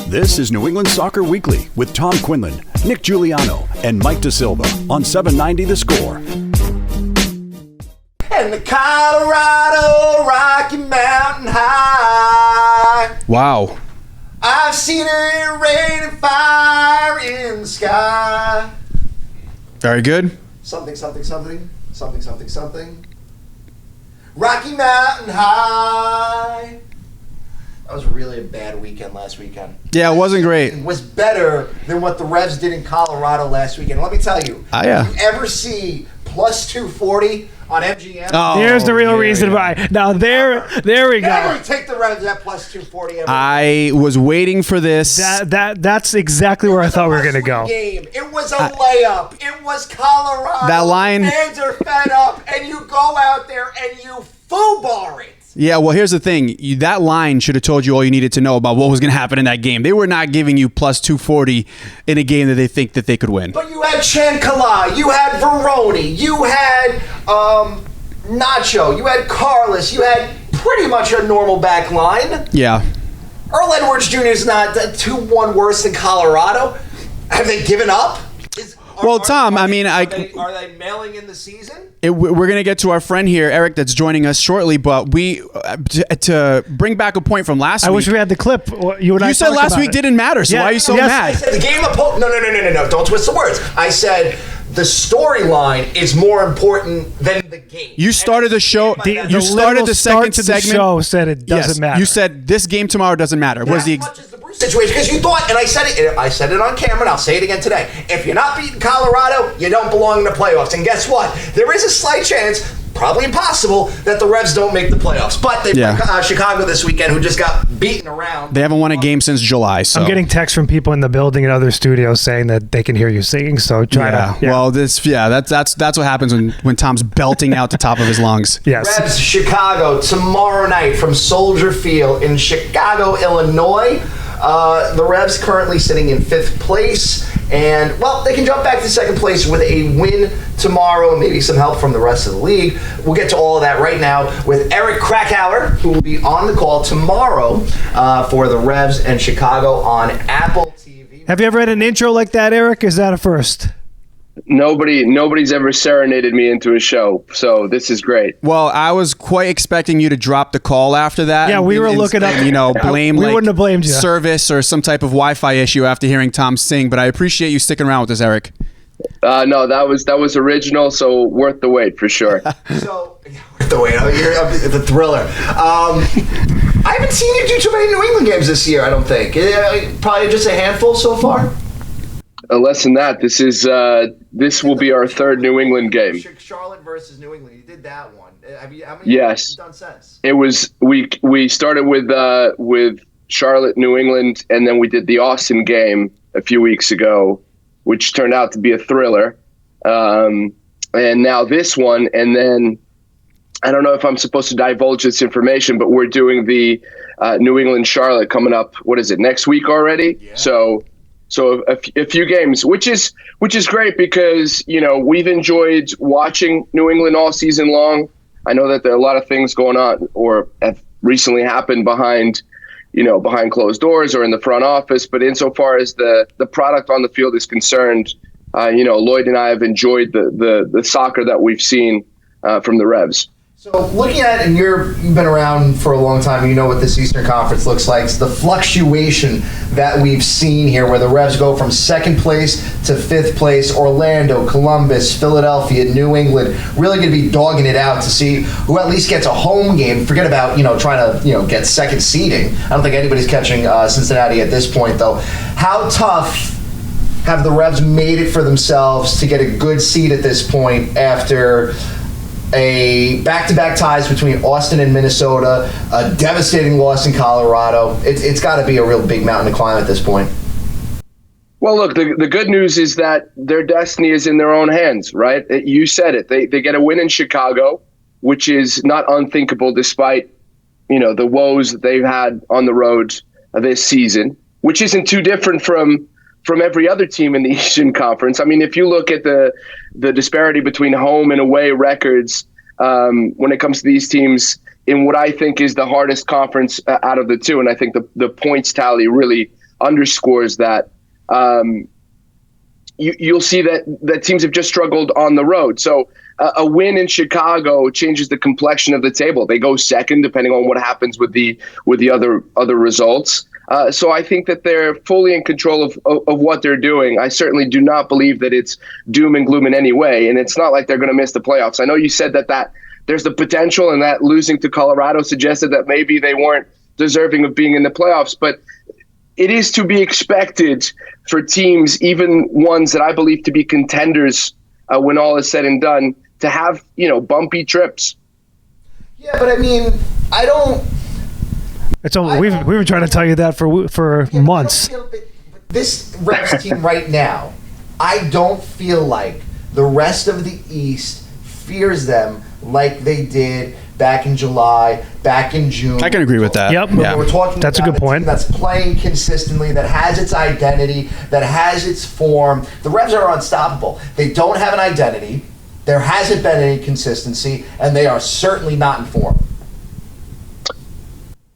This is New England Soccer Weekly with Tom Quinlan, Nick Giuliano, and Mike DeSilva on 790 The Score. And the Colorado Rocky Mountain High. Wow. I've seen it in rain and fire in the sky. Very good. Something. Rocky Mountain High. That was really a bad weekend last weekend. Yeah, it wasn't great. It was better than what the Revs did in Colorado last weekend. Let me tell you, yeah. if you ever see plus 240 on MGM, here's the real reason why. Now, there we go. Never take the Revs at plus 240 ever. I was waiting for this. That's exactly where I thought we were going to go. Game. It was a layup. It was Colorado. That line. Fans are fed up, and you go out there and you foobar it. Yeah, well, here's the thing. That line should have told you all you needed to know about what was going to happen in that game. They were not giving you plus 240 in a game that they think that they could win. But you had Chancalay, you had Veroni, you had Nacho, you had Carlos, you had pretty much a normal back line. Yeah. Earl Edwards Jr. is not 2-1 worse than Colorado. Have they given up? Tom, are they mailing in the season? We're going to get to our friend here, Eric, that's joining us shortly, but to bring back a point from last week. I wish we had the clip. You said last week didn't matter, so why are you so mad? I said the game of No, don't twist the words. I said the storyline is more important than the game. You started the show. You started the second segment. The show said it doesn't matter. You said this game tomorrow doesn't matter. As much as the Bruce situation, because you thought, and I said it on camera, and I'll say it again today. If you're not beating Colorado, you don't belong in the playoffs. And guess what? There is a slight chance, probably impossible, that the Revs don't make the playoffs. But they play Chicago this weekend, who just got beaten around. They haven't won a game since July. So I'm getting texts from people in the building and other studios saying that they can hear you singing. So try to. Yeah. Well, that's what happens when Tom's belting out the top of his lungs. Yes. Revs Chicago tomorrow night from Soldier Field in Chicago, Illinois. The Revs currently sitting in 5th place, and they can jump back to 2nd place with a win tomorrow and maybe some help from the rest of the league. We'll get to all of that right now with Eric Krakeur, who will be on the call tomorrow for the Revs and Chicago on Apple TV. Have you ever had an intro like that, Eric? Is that a first? Nobody's ever serenaded me into a show, so this is great. Well, I was quite expecting you to drop the call after that. Yeah, we were looking up. Blame. We wouldn't have blamed you. Service or some type of Wi-Fi issue after hearing Tom sing. But I appreciate you sticking around with us, Eric. No, that was original, so worth the wait for sure. Worth the wait. You're the thriller. I haven't seen you do too many New England games this year. I don't think. Probably just a handful so far. Less than that. This will be our 3rd New England game. Charlotte versus New England. You did that one. How many yes. have you done since? It was we started with Charlotte, New England, and then we did the Austin game a few weeks ago, which turned out to be a thriller. And now this one, and then I don't know if I'm supposed to divulge this information, but we're doing the New England Charlotte coming up. What is it, next week already? Yeah. So a few games, which is great because, we've enjoyed watching New England all season long. I know that there are a lot of things going on or have recently happened behind closed doors or in the front office. But insofar as the product on the field is concerned, Lloyd and I have enjoyed the soccer that we've seen from the Revs. So looking at it, and you've been around for a long time, you know what this Eastern Conference looks like. It's the fluctuation that we've seen here where the Revs go from 2nd place to 5th place. Orlando, Columbus, Philadelphia, New England, really going to be dogging it out to see who at least gets a home game. Forget about, trying to, get 2nd seeding. I don't think anybody's catching Cincinnati at this point, though. How tough have the Revs made it for themselves to get a good seed at this point after a back-to-back ties between Austin and Minnesota, a devastating loss in Colorado? It's got to be a real big mountain to climb at this point. Well, look, the good news is that their destiny is in their own hands, right? You said it. They get a win in Chicago, which is not unthinkable despite, the woes that they've had on the road this season, which isn't too different from every other team in the Eastern Conference. I mean, if you look at the disparity between home and away records when it comes to these teams in what I think is the hardest conference out of the two, and I think the points tally really underscores that. You'll see that teams have just struggled on the road. So a win in Chicago changes the complexion of the table. They go second, depending on what happens with the other results. So I think that they're fully in control of what they're doing. I certainly do not believe that it's doom and gloom in any way, and it's not like they're going to miss the playoffs. I know you said that there's the potential, and that losing to Colorado suggested that maybe they weren't deserving of being in the playoffs, but it is to be expected for teams, even ones that I believe to be contenders when all is said and done, to have, bumpy trips. Yeah, but I mean, I don't. We've been trying to tell you that for months. This Revs team right now, I don't feel like the rest of the East fears them like they did back in July, back in June. I can agree with that. Yep. Yeah. We're talking That's a about good point. Team that's playing consistently, that has its identity, that has its form. The Revs are unstoppable. They don't have an identity. There hasn't been any consistency, and they are certainly not in form.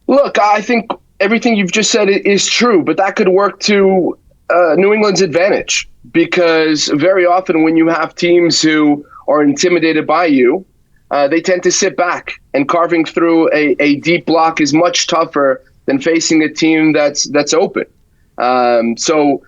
Look, I think everything you've just said is true, but that could work to New England's advantage, because very often when you have teams who are intimidated by you, they tend to sit back, and carving through a deep block is much tougher than facing a team that's open. So,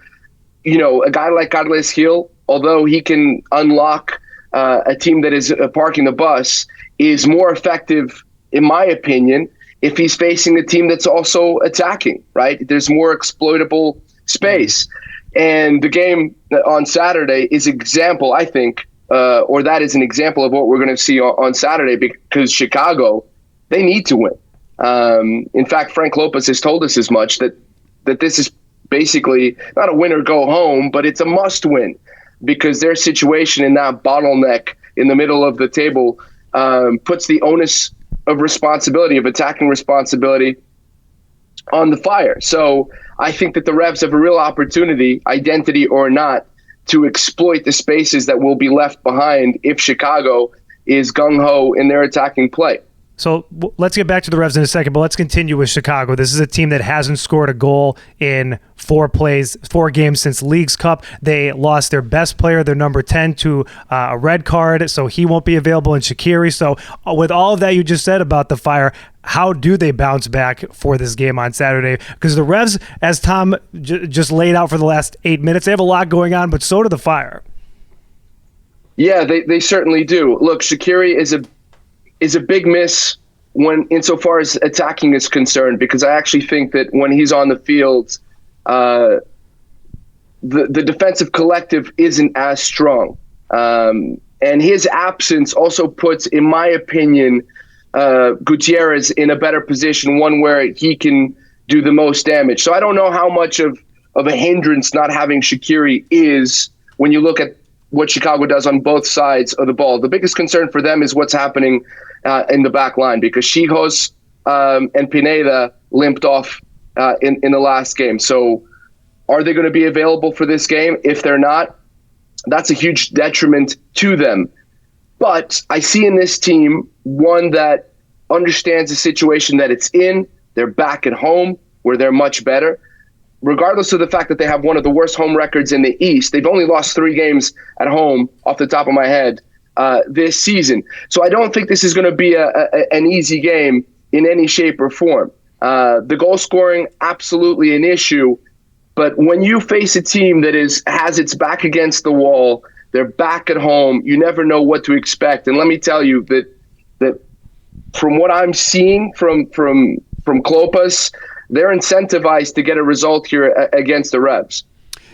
a guy like Carles Gil, although he can unlock a team that is parking the bus, is more effective, in my opinion, if he's facing a team that's also attacking, right? There's more exploitable space. And the game on Saturday is example, I think, or that is an example of what we're going to see on Saturday, because Chicago, they need to win. In fact, Frank Lopez has told us as much, that this is basically not a win or go home, but it's a must win, because their situation in that bottleneck in the middle of the table puts the onus of responsibility, of attacking responsibility, on the Fire. So I think that the Revs have a real opportunity, identity or not, to exploit the spaces that will be left behind if Chicago is gung-ho in their attacking play. So let's get back to the Revs in a second, but let's continue with Chicago. This is a team that hasn't scored a goal in 4 games since Leagues Cup. They lost their best player, their number 10, to a red card, so he won't be available in Shaqiri. So with all of that you just said about the Fire, how do they bounce back for this game on Saturday? Because the Revs, as Tom just laid out for the last 8 minutes, they have a lot going on, but so do the Fire. Yeah, they certainly do. Look, Shaqiri is a big miss when insofar as attacking is concerned, because I actually think that when he's on the field, the defensive collective isn't as strong. And his absence also puts, in my opinion, Gutierrez in a better position, one where he can do the most damage. So I don't know how much of a hindrance not having Shaqiri is when you look at what Chicago does on both sides of the ball. The biggest concern for them is what's happening in the back line, because Chijos and Pineda limped off in the last game. So are they going to be available for this game? If they're not, that's a huge detriment to them. But I see in this team one that understands the situation that it's in. They're back at home where they're much better. Regardless of the fact that they have one of the worst home records in the East, they've only lost 3 games at home off the top of my head this season. So I don't think this is going to be an easy game in any shape or form. The goal scoring, absolutely an issue. But when you face a team that has its back against the wall, they're back at home, you never know what to expect. And let me tell you that from what I'm seeing from Klopas, they're incentivized to get a result here against the Revs.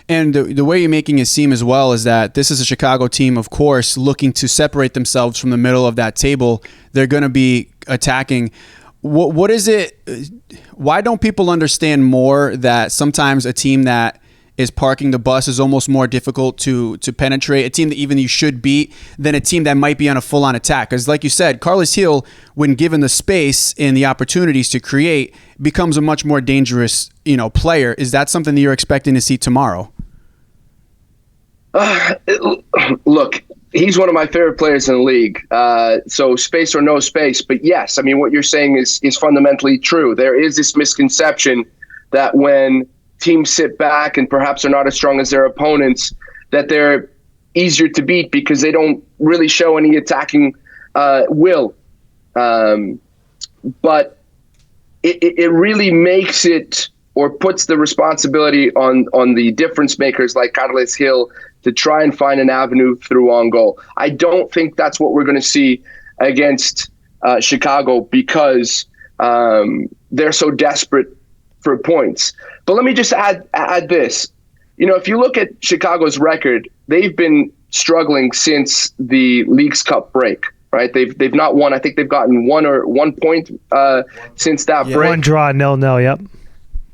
And the way you're making it seem as well is that this is a Chicago team, of course, looking to separate themselves from the middle of that table. They're going to be attacking. What is it? Why don't people understand more that sometimes a team that is parking the bus is almost more difficult to penetrate, a team that even you should beat, than a team that might be on a full-on attack? Because like you said, Carles Gil, when given the space and the opportunities to create, becomes a much more dangerous, player. Is that something that you're expecting to see tomorrow? Look, he's one of my favorite players in the league. So space or no space. But yes, I mean, what you're saying is fundamentally true. There is this misconception that when teams sit back and perhaps are not as strong as their opponents, that they're easier to beat because they don't really show any attacking will. But it really makes it, or puts the responsibility on the difference makers like Carles Hill to try and find an avenue through on goal. I don't think that's what we're going to see against Chicago because they're so desperate for points. But let me just add this. If you look at Chicago's record, they've been struggling since the Leagues Cup break, right? They've not won. I think they've gotten 1 point since that break. One draw, 0-0, yep.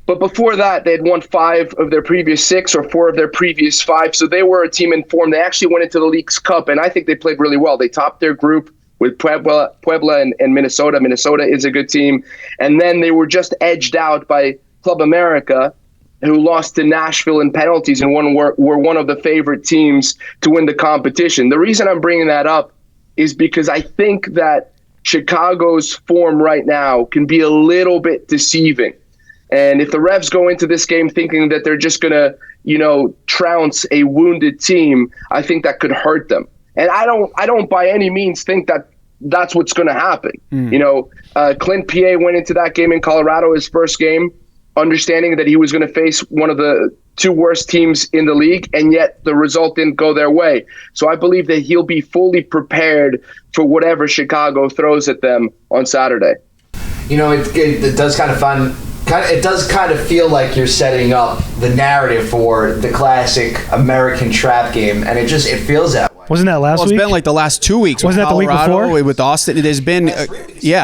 But before that, they had won 5 of their previous 6 or 4 of their previous 5. So they were a team in form. They actually went into the Leagues Cup, and I think they played really well. They topped their group with Puebla and Minnesota. Minnesota is a good team. And then they were just edged out by Club America, who lost to Nashville in penalties and were one of the favorite teams to win the competition. The reason I'm bringing that up is because I think that Chicago's form right now can be a little bit deceiving. And if the Revs go into this game thinking that they're just going to, trounce a wounded team, I think that could hurt them. And I don't by any means think that that's what's going to happen. Clint Piet went into that game in Colorado, his first game, understanding that he was going to face one of the 2 worst teams in the league, and yet the result didn't go their way. So I believe that he'll be fully prepared for whatever Chicago throws at them on Saturday. It does kind of fun. It does kind of feel like you're setting up the narrative for the classic American trap game, and it feels that way. Wasn't that last week? It's been like the last 2 weeks. Wasn't that the week before? With Austin, it has been,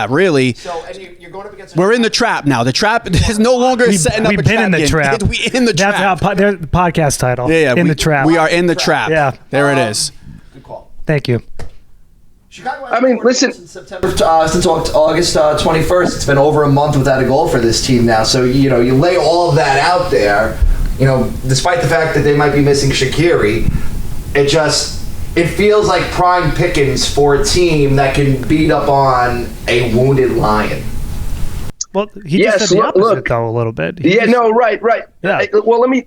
really. So, and you're going up against. We're in the trap now. The trap is no longer setting up a trap. We've been in the trap. We in the trap. That's the podcast title. Yeah. The trap. We are in the trap. Yeah. There it is. Good call. Thank you. Chicago. Listen. Since August 21st, it's been over a month without a goal for this team now. So you lay all of that out there. Despite the fact that they might be missing Shaqiri, it feels like prime pickings for a team that can beat up on a wounded lion. Well, he just said the opposite though a little bit. Right. Yeah. Well, let me.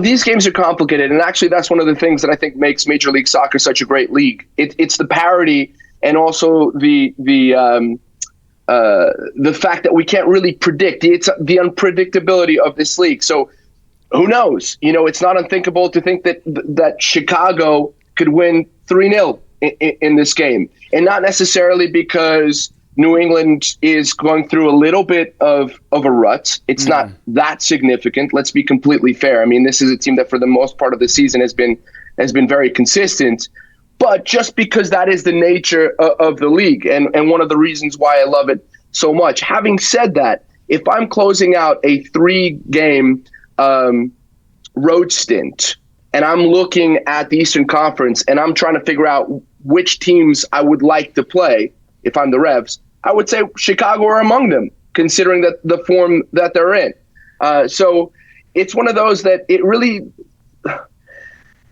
These games are complicated, and actually, that's one of the things that I think makes Major League Soccer such a great league. It's the parity, and also the fact that we can't really predict. It's the unpredictability of this league. So, who knows? It's not unthinkable to think that Chicago could win 3-0 in this game, and not necessarily because New England is going through a little bit of a rut. It's not that significant. Let's be completely fair. This is a team that for the most part of the season has been very consistent. But just because that is the nature of the league and one of the reasons why I love it so much. Having said that, if I'm closing out a 3-game road stint and I'm looking at the Eastern Conference and I'm trying to figure out which teams I would like to play, if I'm the Revs, I would say Chicago are among them, considering that the form that they're in. So it's one of those that it really,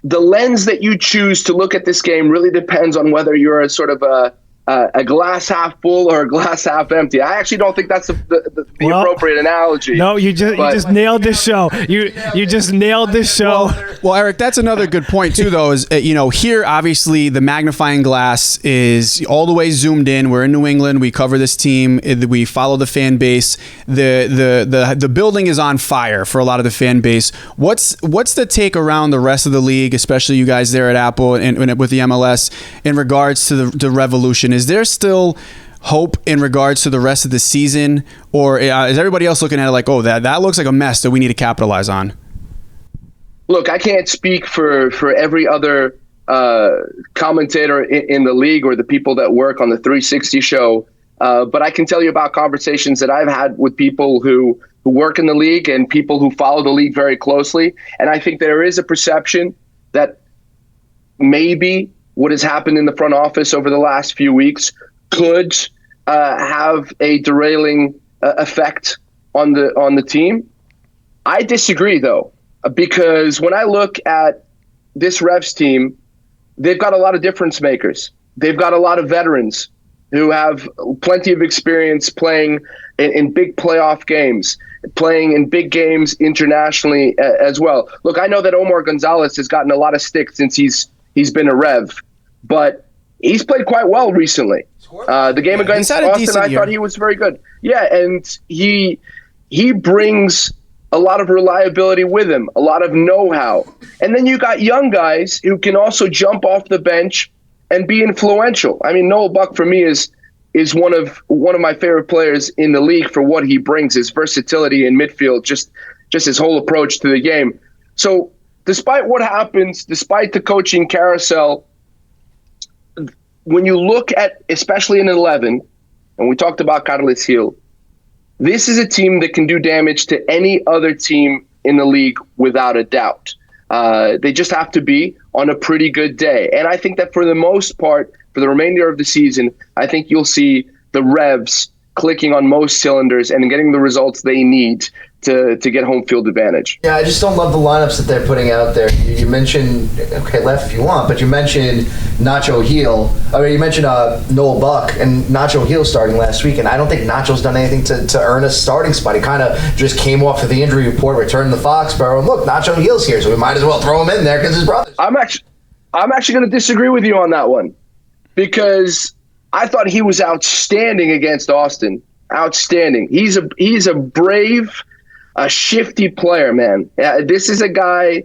the lens that you choose to look at this game really depends on whether you're a sort of a glass half full or a glass half empty. I actually don't think that's the appropriate analogy. No, you just nailed this show. You just nailed this show. Well, Eric, that's another good point too, though. Is here obviously the magnifying glass is all the way zoomed in. We're in New England. We cover this team. We follow the fan base. The building is on fire for a lot of the fan base. What's the take around the rest of the league, especially you guys there at Apple and with the MLS, in regards to the revolution? Is there still hope in regards to the rest of the season, or is everybody else looking at it like, oh, that looks like a mess that we need to capitalize on? Look, I can't speak for every other commentator in the league or the people that work on the 360 show, but I can tell you about conversations that I've had with people who work in the league and people who follow the league very closely, and I think there is a perception that maybe what has happened in the front office over the last few weeks could have a derailing effect on the team. I disagree, though, because when I look at this Revs team, they've got a lot of difference makers. They've got a lot of veterans who have plenty of experience playing in big playoff games. playing in big games internationally as well. Look, I know that Omar Gonzalez has gotten a lot of stick since he's been a Rev, but he's played quite well recently. The game against Austin, I thought he was very good. Yeah, and he brings a lot of reliability with him, a lot of know-how. And then you got young guys who can also jump off the bench and be influential. I mean, Noel Buck for me is one of my favorite players in the league for what he brings, his versatility in midfield, just his whole approach to the game. So despite what happens, despite the coaching carousel, when you look at, especially in 11, and we talked about Carles Gil, this is a team that can do damage to any other team in the league without a doubt. They just have to be on a pretty good day. And I think that for the most part, for the remainder of the season, I think you'll see the Revs clicking on most cylinders and getting the results they need to get home field advantage. Yeah, I just don't love the lineups that they're putting out there. You mentioned, okay, left if you want, but you mentioned Nacho Gil. I mean, you mentioned Noel Buck and Nacho Gil starting last week, and I don't think Nacho's done anything to earn a starting spot. He kind of just came off of the injury report, returned to Foxborough, and look, Nacho Gil's here, so we might as well throw him in there because his brother's. I'm actually going to disagree with you on that one, because I thought he was outstanding against Austin. Outstanding. He's a brave, a shifty player, man. This is a guy,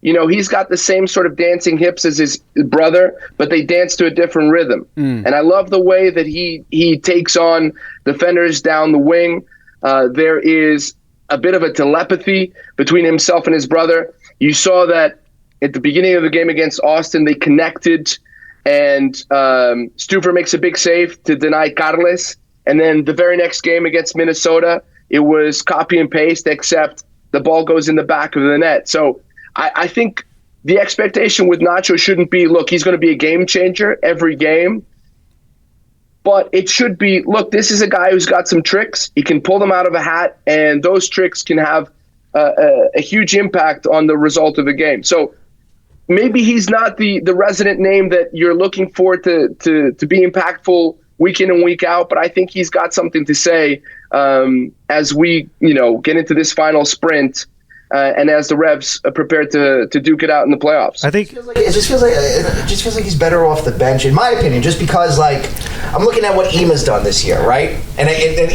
he's got the same sort of dancing hips as his brother, but they dance to a different rhythm. And I love the way that he takes on defenders down the wing. There is a bit of a telepathy between himself and his brother. You saw that at the beginning of the game against Austin, they connected, and Stuver makes a big save to deny Carles. And then the very next game against Minnesota, it was copy and paste, except the ball goes in the back of the net. So I think the expectation with Nacho shouldn't be, look, he's going to be a game changer every game. But it should be, look, this is a guy who's got some tricks. He can pull them out of a hat, and those tricks can have a huge impact on the result of the game. So maybe he's not the resident name that you're looking for to be impactful week in and week out, but I think he's got something to say as we, get into this final sprint and as the Revs prepare to duke it out in the playoffs. I think it just feels like he's better off the bench, in my opinion, just because I'm looking at what Ema's done this year, right? And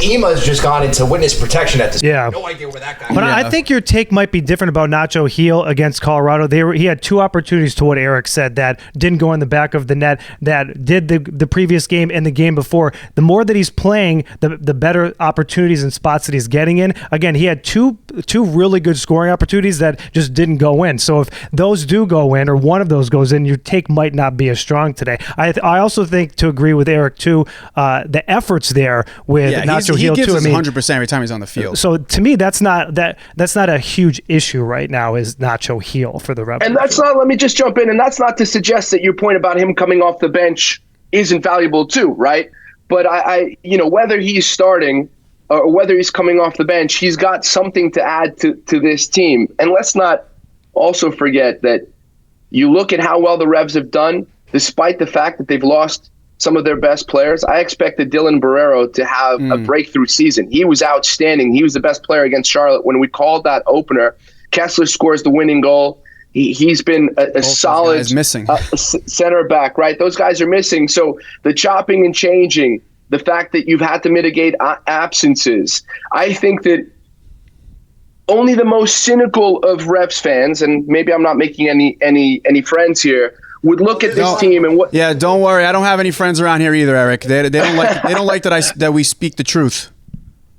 Ema's just gone into witness protection at this point. Yeah. No idea where that guy. But I think your take might be different about Nacho Gil against Colorado. He had two opportunities, to what Eric said, that didn't go in the back of the net, that did the previous game and the game before. The more that he's playing, the better opportunities and spots that he's getting in. Again, he had two really good scoring opportunities that just didn't go in. So if those do go in, or one of those goes in, your take might not be as strong today. I also think, to agree with Eric too, the efforts there with Nacho Gil too. He gives us 100% every time he's on the field. So to me, that's not a huge issue right now, is Nacho Gil for the Revs. And that's not, let me just jump in, and that's not to suggest that your point about him coming off the bench isn't valuable too, right? But I whether he's starting or whether he's coming off the bench, he's got something to add to this team. And let's not also forget that you look at how well the Revs have done, despite the fact that they've lost some of their best players. I expected Dylan Barrero to have a breakthrough season. He was outstanding. He was the best player against Charlotte. When we called that opener, Kessler scores the winning goal. He's been a solid center back, right? Those guys are missing. So the chopping and changing, the fact that you've had to mitigate absences, I think that only the most cynical of Revs fans, and maybe I'm not making any friends here, would look at this team and what. Yeah, don't worry. I don't have any friends around here either, Eric. They don't like that we speak the truth.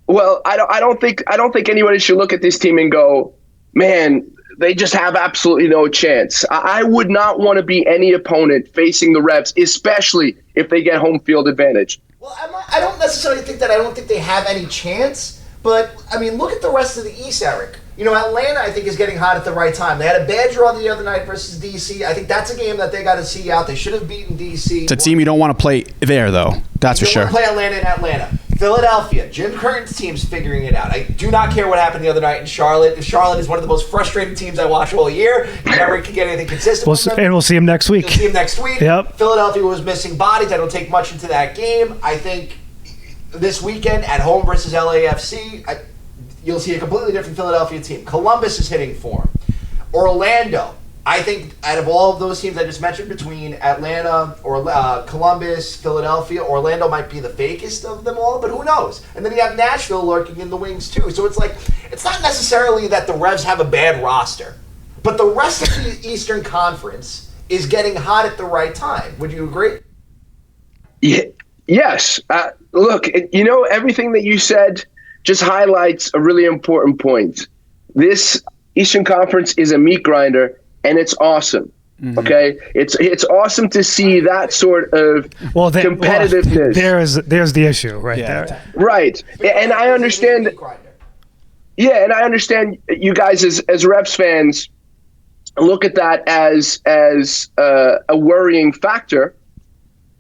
Well, I don't think anybody should look at this team and go, man, they just have absolutely no chance. I would not want to be any opponent facing the Revs, especially if they get home field advantage. Well, I don't necessarily think that. I don't think they have any chance. But, I mean, look at the rest of the East, Eric. Atlanta, I think, is getting hot at the right time. They had a bad draw the other night versus D.C. I think that's a game that they got to see out. They should have beaten D.C. It's a team you don't want to play there, though. That's for sure. You don't want to play Atlanta in Atlanta. Philadelphia, Jim Curtin's team's figuring it out. I do not care what happened the other night in Charlotte. Charlotte is one of the most frustrating teams I watch all year. You never can get anything consistent. We'll see him next week. You'll see him next week. Yep. Philadelphia was missing bodies. I don't take much into that game. I think this weekend at home versus LAFC, you'll see a completely different Philadelphia team. Columbus is hitting form. Orlando, I think out of all of those teams I just mentioned, between Atlanta or Columbus, Philadelphia, Orlando might be the fakest of them all, but who knows? And then you have Nashville lurking in the wings too. So it's like, it's not necessarily that the Revs have a bad roster, but the rest of the Eastern Conference is getting hot at the right time. Would you agree? Yeah, yes. Look, everything that you said just highlights a really important point. This Eastern Conference is a meat grinder, and it's awesome. Mm-hmm. Okay, it's awesome to see that sort of competitiveness. There's the issue right there. Right, and I understand. Yeah, and I understand you guys as Revs fans look at that as a worrying factor.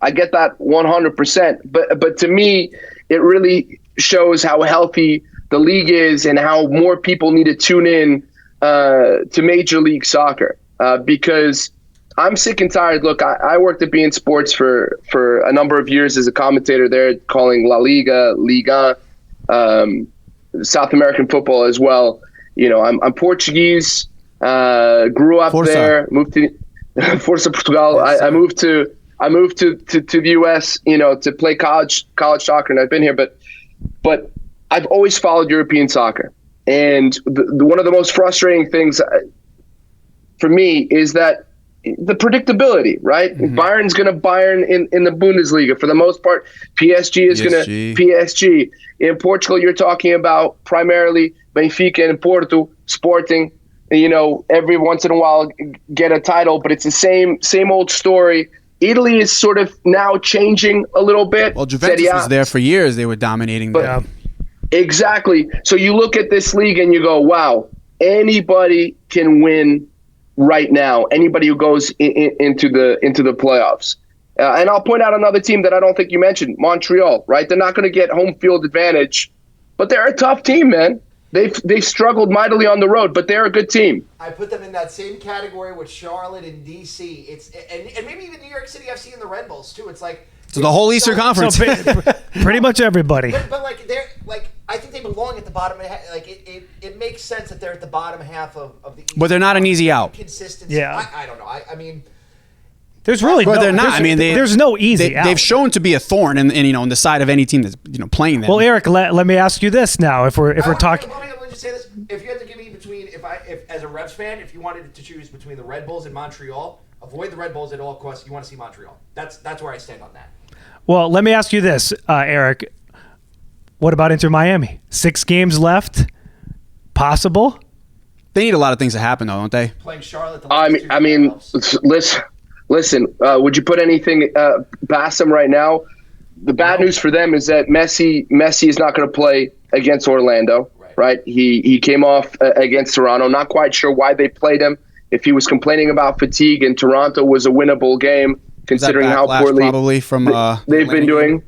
I get that 100%, but to me, it really shows how healthy the league is and how more people need to tune in to Major League Soccer. Because I'm sick and tired. Look, I worked at beIN Sports for a number of years as a commentator there, calling La Liga, Liga, South American football as well. I'm Portuguese, grew up Força. there, moved to Força Portugal. I moved to the U.S. To play college soccer, and I've been here, but I've always followed European soccer, and one of the most frustrating things for me is that the predictability, right? Mm-hmm. Bayern's going to Bayern in the Bundesliga for the most part. PSG is going to PSG. In Portugal, you're talking about primarily Benfica and Porto, Sporting. Every once in a while get a title, but it's the same old story. Italy is sort of now changing a little bit. Well, Juventus was there for years. They were dominating. Exactly. So you look at this league and you go, wow, anybody can win right now. Anybody who goes into the playoffs. And I'll point out another team that I don't think you mentioned, Montreal, right? They're not going to get home field advantage, but they're a tough team, man. They've struggled mightily on the road, but they're a good team. I put them in that same category with Charlotte and DC. And maybe even New York City FC and the Red Bulls too. It's like so the whole Eastern Conference. Pretty much everybody. But they're I think they belong at the bottom. It makes sense that they're at the bottom half of the East. But they're not an easy out. Consistency. Yeah. I don't know. I mean. There's really they're not. There's no easy out. They've shown to be a thorn in the side of any team that's playing them. Well, Eric, let me ask you this now. If we're talking, let me just say this: if you had to give me between, if as a Revs fan, if you wanted to choose between the Red Bulls and Montreal, avoid the Red Bulls at all costs. You want to see Montreal. That's where I stand on that. Well, let me ask you this, Eric. What about Inter Miami? 6 games left. Possible? They need a lot of things to happen, though, don't they? Playing Charlotte. Listen, would you put anything past them right now? The bad news for them is that Messi is not going to play against Orlando, right? He came off against Toronto. Not quite sure why they played him. If he was complaining about fatigue and Toronto was a winnable game, considering how poorly probably from they've been doing.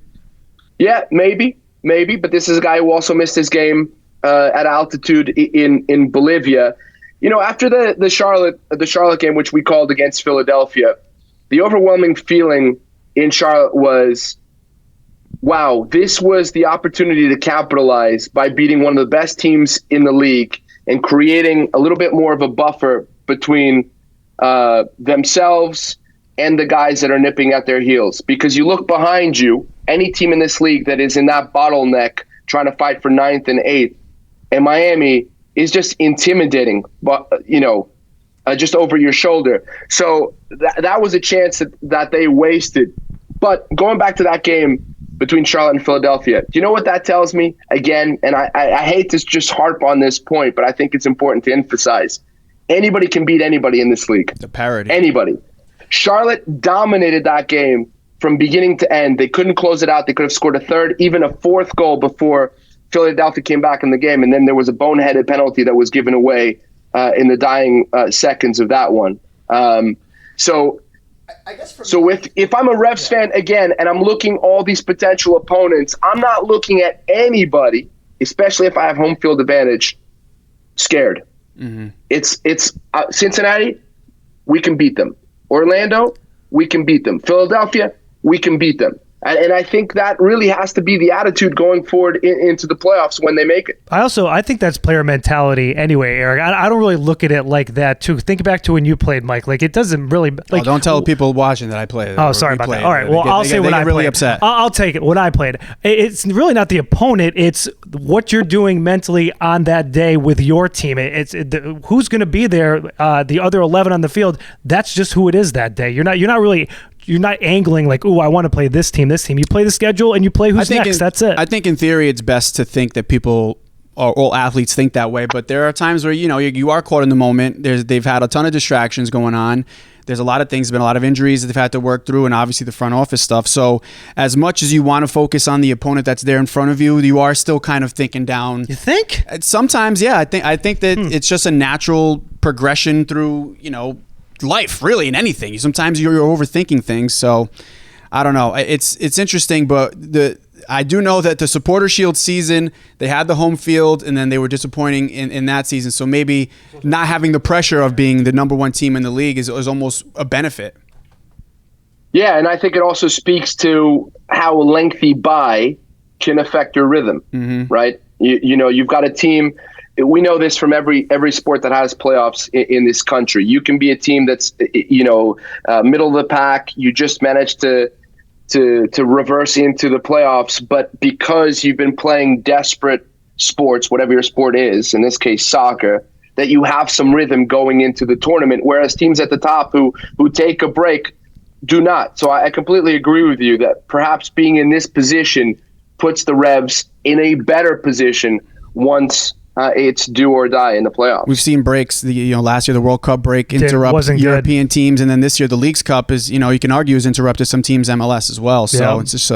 Yeah, maybe. But this is a guy who also missed his game at altitude in Bolivia. After the Charlotte game, which we called against Philadelphia, the overwhelming feeling in Charlotte was, wow, this was the opportunity to capitalize by beating one of the best teams in the league and creating a little bit more of a buffer between themselves and the guys that are nipping at their heels. Because you look behind you, any team in this league that is in that bottleneck trying to fight for 9th and 8th, and Miami is just intimidating, but just over your shoulder. So that was a chance that they wasted. But going back to that game between Charlotte and Philadelphia, do you know what that tells me? Again, and I hate to just harp on this point, but I think it's important to emphasize. Anybody can beat anybody in this league. The parity. Anybody. Charlotte dominated that game from beginning to end. They couldn't close it out. They could have scored a third, even a fourth goal before Philadelphia came back in the game, and then there was a boneheaded penalty that was given away in the dying seconds of that one. So if I'm a Revs fan again, and I'm looking all these potential opponents, I'm not looking at anybody, especially if I have home field advantage, scared. Mm-hmm. It's Cincinnati, we can beat them. Orlando, we can beat them. Philadelphia, we can beat them. And I think that really has to be the attitude going forward into the playoffs when they make it. I think that's player mentality anyway, Eric. I don't really look at it like that too. Think back to when you played, Mike. Like, it doesn't really like. Don't tell people watching that I played. Oh, sorry about that. All right, well, I'll say when I played. Really upset. I'll take it when I played. It's really not the opponent. It's what you're doing mentally on that day with your team. Who's going to be there. The other 11 on the field. That's just who it is that day. You're not angling like, ooh, I want to play this team. You play the schedule and you play who's next. That's it. I think in theory it's best to think that people or all athletes think that way, but there are times where you are caught in the moment. They've had a ton of distractions going on. There's a lot of things, been a lot of injuries that they've had to work through, and obviously the front office stuff. So as much as you want to focus on the opponent that's there in front of you, you are still kind of thinking down. You think? Sometimes, yeah. I think that it's just a natural progression through, life, really, in anything. Sometimes you're overthinking things. So I don't know. It's interesting, but I do know that the Supporter Shield season, they had the home field, and then they were disappointing in that season. So maybe not having the pressure of being the number one team in the league is almost a benefit. Yeah, and I think it also speaks to how a lengthy bye can affect your rhythm, right? You've got a team. We know this from every sport that has playoffs in this country. You can be a team that's middle of the pack. You just managed to reverse into the playoffs, but because you've been playing desperate sports, whatever your sport is, in this case soccer, that you have some rhythm going into the tournament, whereas teams at the top who take a break do not. So I completely agree with you that perhaps being in this position puts the Revs in a better position once it's do or die in the playoffs. We've seen breaks. Last year the World Cup break interrupted European teams, and then this year the Leagues Cup is, you can argue, has interrupted some teams' MLS as well. So it's just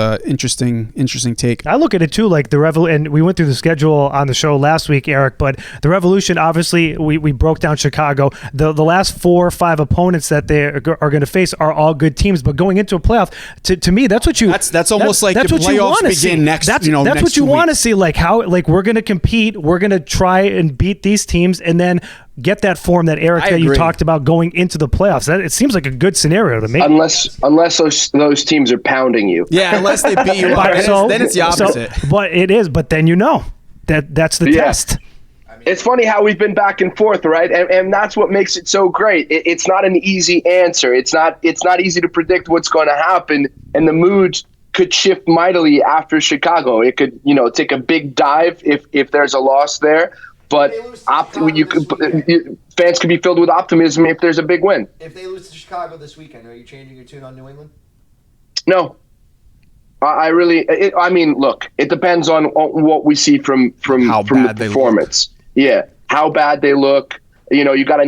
an interesting take. I look at it too, like and we went through the schedule on the show last week, Eric. But the Revolution, obviously, we broke down Chicago. The last 4 or 5 opponents that they are going to face are all good teams. But going into a playoff, to me, that's what you. That's almost like the playoffs begin next. That's what you want to see. Like how we're going to compete. We're going to try and beat these teams and then get that form that Eric that you talked about going into the playoffs. It seems like a good scenario to me. Unless those teams are pounding you. Yeah, unless they beat you up. Then it's the opposite. But it is. But then that's the test. It's funny how we've been back and forth, right? And that's what makes it so great. It's not an easy answer. It's not easy to predict what's going to happen, and the mood could shift mightily after Chicago. It could, take a big dive if there's a loss there. But fans could be filled with optimism if there's a big win. If they lose to Chicago this weekend, are you changing your tune on New England? No. Look, it depends on what we see from the performance. Yeah, how bad they look. You got a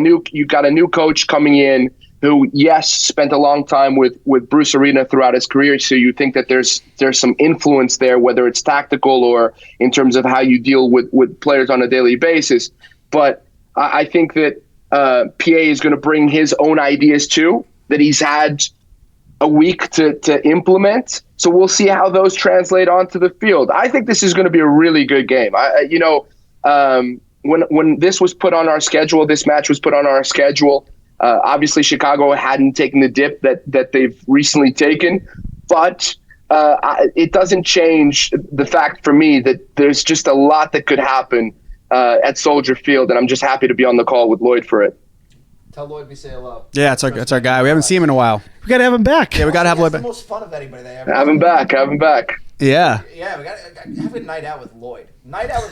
new coach coming in who, yes, spent a long time with Bruce Arena throughout his career. So you think that there's some influence there, whether it's tactical or in terms of how you deal with players on a daily basis. But I think that PA is going to bring his own ideas too, that he's had a week to implement. So we'll see how those translate onto the field. I think this is going to be a really good game. When this was put on our schedule, this match was put on our schedule. Obviously, Chicago hadn't taken the dip that they've recently taken, but it doesn't change the fact for me that there's just a lot that could happen at Soldier Field, and I'm just happy to be on the call with Lloyd for it. Tell Lloyd we say hello. Yeah, it's our guy. We haven't seen him in a while. We got to have him back. Yeah, we got to have Lloyd back. It's the most fun of anybody they ever Have him back. Yeah. Yeah, we got to have a night out with Lloyd. That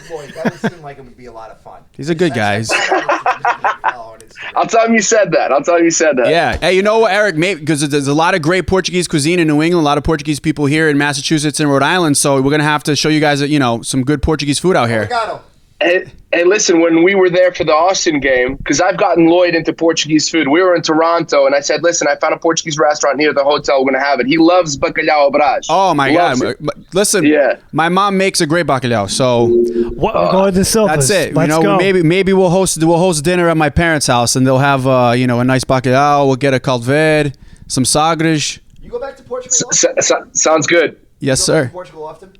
would seem like it would be a lot of fun. He's a good guy. I'll tell him you said that. Yeah. Hey, you know what, Eric? Because there's a lot of great Portuguese cuisine in New England, a lot of Portuguese people here in Massachusetts and Rhode Island, so we're going to have to show you guys, some good Portuguese food out here. Hey, listen, when we were there for the Austin game, because I've gotten Lloyd into Portuguese food, we were in Toronto, and I said, listen, I found a Portuguese restaurant near the hotel. We're going to have it. He loves bacalhau brás. Oh, my God. Listen, my mom makes a great bacalhau, so we're going to Silvers. That's it. Let's go. Maybe we'll host dinner at my parents' house, and they'll have, a nice bacalhau. We'll get a calved, some sagres. You go back to Portugal Sounds good. Yes, sir. to Portugal often?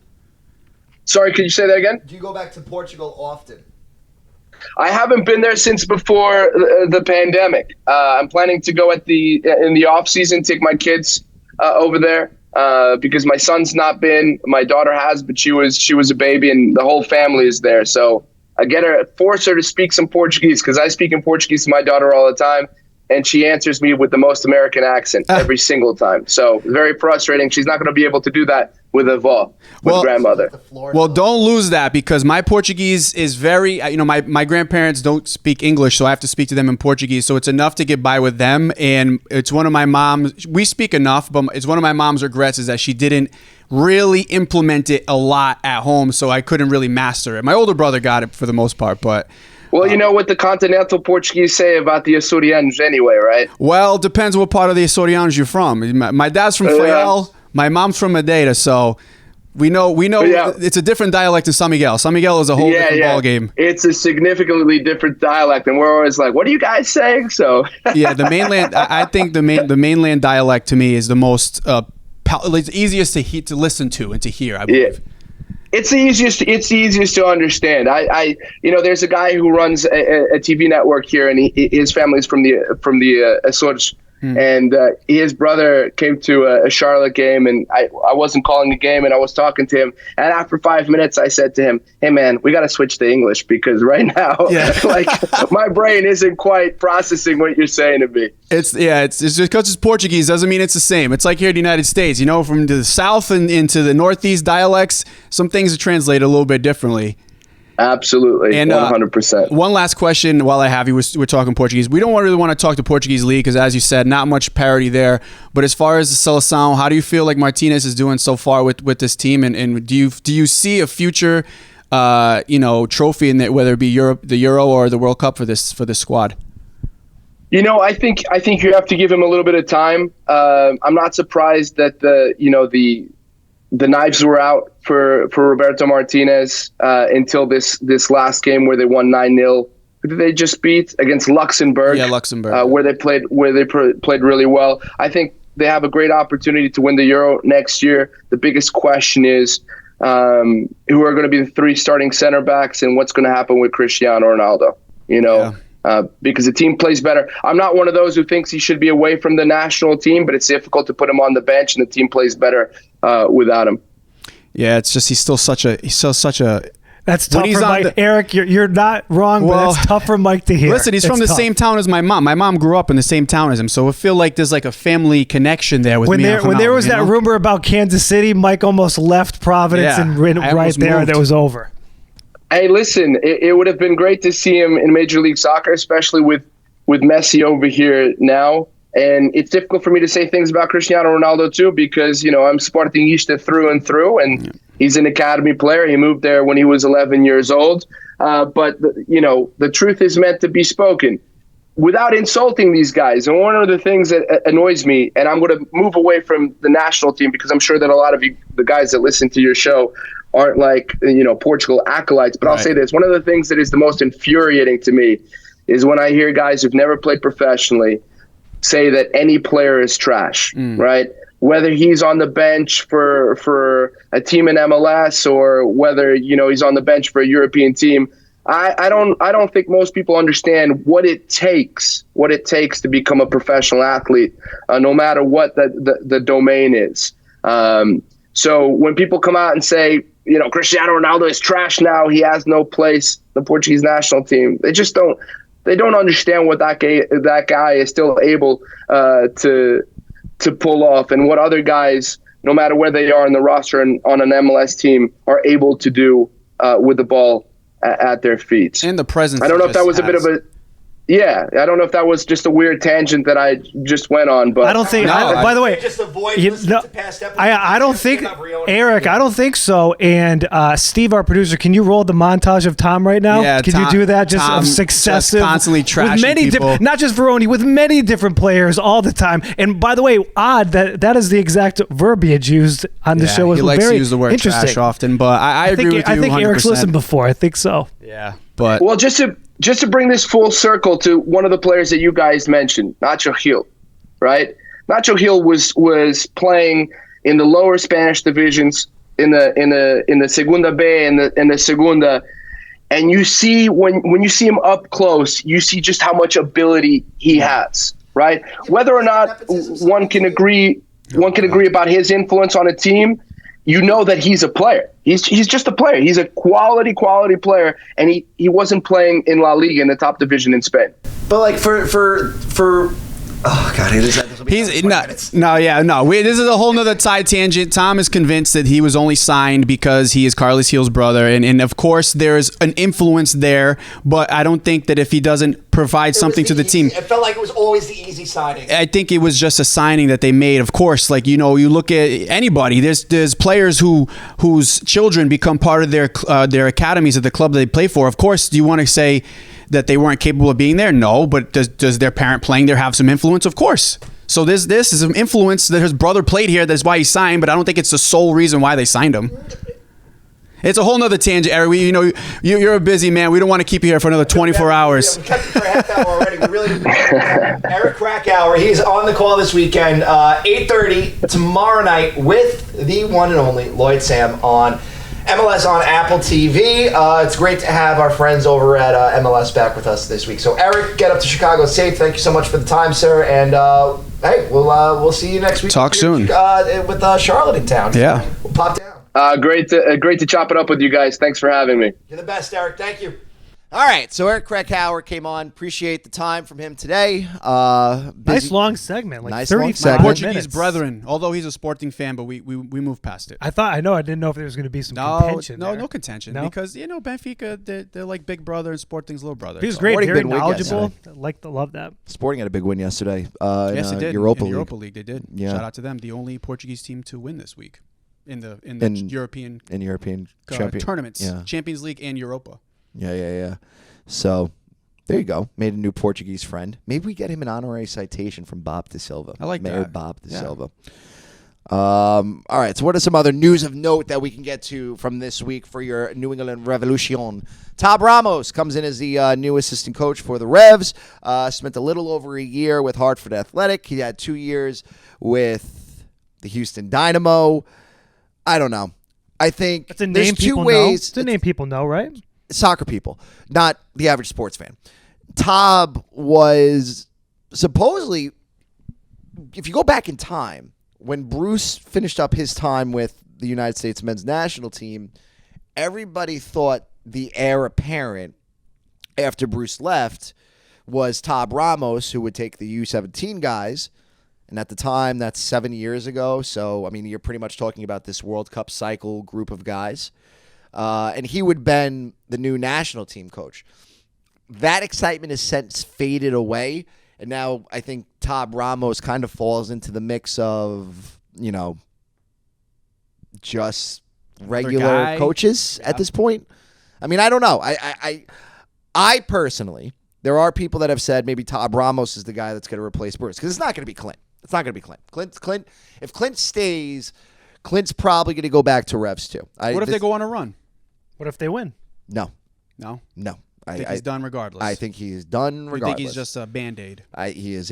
Sorry, could you say that again? Do you go back to Portugal often? I haven't been there since before the pandemic. I'm planning to go in the off season, take my kids over there. because my son's not been. My daughter has, but she was a baby, and the whole family is there. So I force her to speak some Portuguese, because I speak in Portuguese to my daughter all the time, and she answers me with the most American accent every single time. So very frustrating. She's not going to be able to do that with grandmother. Well, don't lose that, because my Portuguese is very, my grandparents don't speak English, so I have to speak to them in Portuguese. So it's enough to get by with them. And it's one of my mom's, we speak enough, but it's one of my mom's regrets is that she didn't really implement it a lot at home. So I couldn't really master it. My older brother got it for the most part, but... Well, you know what the continental Portuguese say about the Açorianos anyway, right? Well, depends what part of the Açorianos you're from. My dad's from Fayal, my mom's from Madeira, so we know it's a different dialect in San Miguel. San Miguel is a whole different ballgame. It's a significantly different dialect, and we're always like, what are you guys saying? So yeah, the mainland, I think the mainland dialect to me is the most, it's easiest to listen to and to hear, I believe. Yeah. It's the easiest to understand. There's a guy who runs a TV network here, and his family's from the Açores. And his brother came to a Charlotte game, and I wasn't calling the game, and I was talking to him. And after 5 minutes, I said to him, "Hey man, we got to switch to English, because right now, my brain isn't quite processing what you're saying to me." It's just because it's Portuguese doesn't mean it's the same. It's like here in the United States, from the south and into the northeast dialects, some things are translated a little bit differently. Absolutely, and 100%. One last question while I have you. We're talking Portuguese. We don't really want to talk to Portuguese league because, as you said, not much parity there. But as far as the Seleção, how do you feel like Martinez is doing so far with this team? And do you see a future, trophy in that, whether it be the Euro or the World Cup for this squad? I think you have to give him a little bit of time. I'm not surprised that the knives were out for Roberto Martinez until this last game where they won 9-0. Who did they just beat? Against Luxembourg. Yeah, Luxembourg. Where they played really well. I think they have a great opportunity to win the Euro next year. The biggest question is who are going to be the three starting center backs, and what's going to happen with Cristiano Ronaldo. Because the team plays better. I'm not one of those who thinks he should be away from the national team, but it's difficult to put him on the bench, and the team plays better without him. Yeah, it's just he's still such a. That's tough for Mike. Eric, you're not wrong, but that's tough for Mike to hear. Listen, he's from the same town as my mom. My mom grew up in the same town as him, so I feel like there's like a family connection there with me. When there was that rumor about Kansas City, Mike almost left Providence and right there, moved. That was over. Hey, listen, it would have been great to see him in Major League Soccer, especially with Messi over here now. And it's difficult for me to say things about Cristiano Ronaldo, too, because, I'm Sportingista through and through, and he's an academy player. He moved there when he was 11 years old. But the truth is meant to be spoken without insulting these guys. And one of the things that annoys me, and I'm going to move away from the national team because I'm sure that a lot of you, the guys that listen to your show, aren't like, Portugal acolytes. But I'll say this. One of the things that is the most infuriating to me is when I hear guys who've never played professionally say that any player is trash, right? Whether he's on the bench for a team in MLS or whether, he's on the bench for a European team. I don't think most people understand what it takes to become a professional athlete, no matter what the domain is. So when people come out and say, Cristiano Ronaldo is trash now, he has no place in the Portuguese national team, they don't understand what that guy is still able to pull off, and what other guys, no matter where they are in the roster and on an MLS team, are able to do with the ball at their feet. And the presence. I don't know if that was a bit of a. Yeah, I don't know if that was just a weird tangent that I just went on, but I don't think. By the way, just avoid listening to past episodes. I don't think, Eric. I don't think so. And Steve, our producer, can you roll the montage of Tom right now? Yeah, can you do that? Just Tom, of successive, just constantly trashing with many people. Not just Veroni, with many different players all the time. And by the way, odd that is the exact verbiage used on the show. He likes to use the word trash often, but I agree with you 100%. I think Eric's listened before. I think so. Yeah, but well, just to bring this full circle to one of the players that you guys mentioned, Nacho Gil, right? Nacho Gil was playing in the lower Spanish divisions in the Segunda B and the Segunda, and you see when you see him up close, you see just how much ability he has, right? Whether or not one can agree one can agree about his influence on a team, you know that he's a player. He's just a player. He's a quality player, and he wasn't playing in La Liga in the top division in Spain. But like for oh god, it is. He's no. This is a whole nother side tangent. Tom is convinced that he was only signed because he is Carlos Gil's brother, and of course there's an influence there. But I don't think that if he doesn't provide something to the team, it felt like it was always the easy signing. I think it was just a signing that they made. Of course, like you look at anybody. There's players whose children become part of their academies at the club that they play for. Of course, do you want to say that they weren't capable of being there? No, but does their parent playing there have some influence? Of course. So this is some influence that his brother played here. That's why he signed, but I don't think it's the sole reason why they signed him. It's a whole nother tangent, Eric. You're a busy man. We don't want to keep you here for another 24 hours. We kept it for a half hour already. We really Eric Krakeur, he's on the call this weekend, 8:30 tomorrow night with the one and only Lloyd Sam on MLS on Apple TV. It's great to have our friends over at MLS back with us this week. So Eric, get up to Chicago safe. Thank you so much for the time, sir. And hey, we'll see you next week. Talk soon with Charlotte in town. Yeah, we'll pop down. Great to chop it up with you guys. Thanks for having me. You're the best, Eric. Thank you. All right, so Eric Krakeur came on. Appreciate the time from him today. Nice long segment, like nice 35 Portuguese minutes. brethren. Although he's a Sporting fan, but we moved past it. I didn't know if there was going to be some contention. No contention. No? Because Benfica, they're like big brother and Sporting's little brother. He was great, very win knowledgeable. Love that. Sporting had a big win yesterday. Yes, it did. Europa in League. Europa League, they did. Yeah. Shout out to them. The only Portuguese team to win this week in the European tournaments, Champions League and Europa. Yeah. So, there you go. Made a new Portuguese friend. Maybe we get him an honorary citation from Bob De Silva. I like Mayor that. Bob De Silva. All right, so what are some other news of note that we can get to from this week for your New England Revolution? Tab Ramos comes in as the new assistant coach for the Revs. Spent a little over a year with Hartford Athletic. He had 2 years with the Houston Dynamo. I don't know. I think That's a name there's two people ways. know. It's a name people know, right? Soccer people, not the average sports fan. Tab was supposedly, if you go back in time, when Bruce finished up his time with the United States men's national team, everybody thought the heir apparent after Bruce left was Tab Ramos, who would take the U17 guys. And at the time, that's 7 years ago. So, I mean, you're pretty much talking about this World Cup cycle group of guys. And he would have been the new national team coach. That excitement has since faded away. And now I think Tab Ramos kind of falls into the mix of, just regular coaches at this point. I mean, I don't know. I personally, there are people that have said maybe Tab Ramos is the guy that's going to replace Bruce. Because it's not going to be Clint. It's not going to be Clint. Clint. If Clint stays, Clint's probably going to go back to Revs too. What if they go on a run? What if they win? No. I think he's done regardless. I think he's done regardless. You think he's just a Band-Aid? He is